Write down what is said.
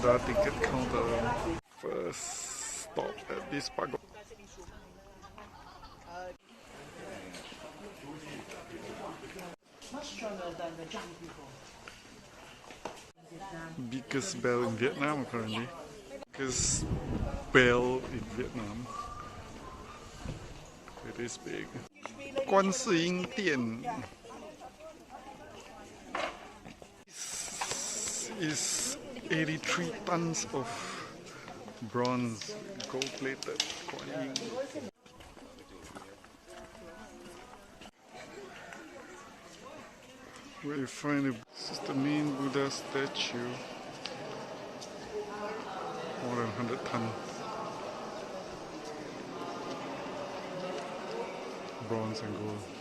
Pagoda ticket counter. First stop at this pagoda. Much stronger than the Jam people. Biggest bell in Vietnam currently. Biggest bell in Vietnam. It is big. 观世音殿 is 83 tons of bronze, gold-plated coin. Where you find it? This is the main Buddha statue. More than 100 tons. Bronze and gold.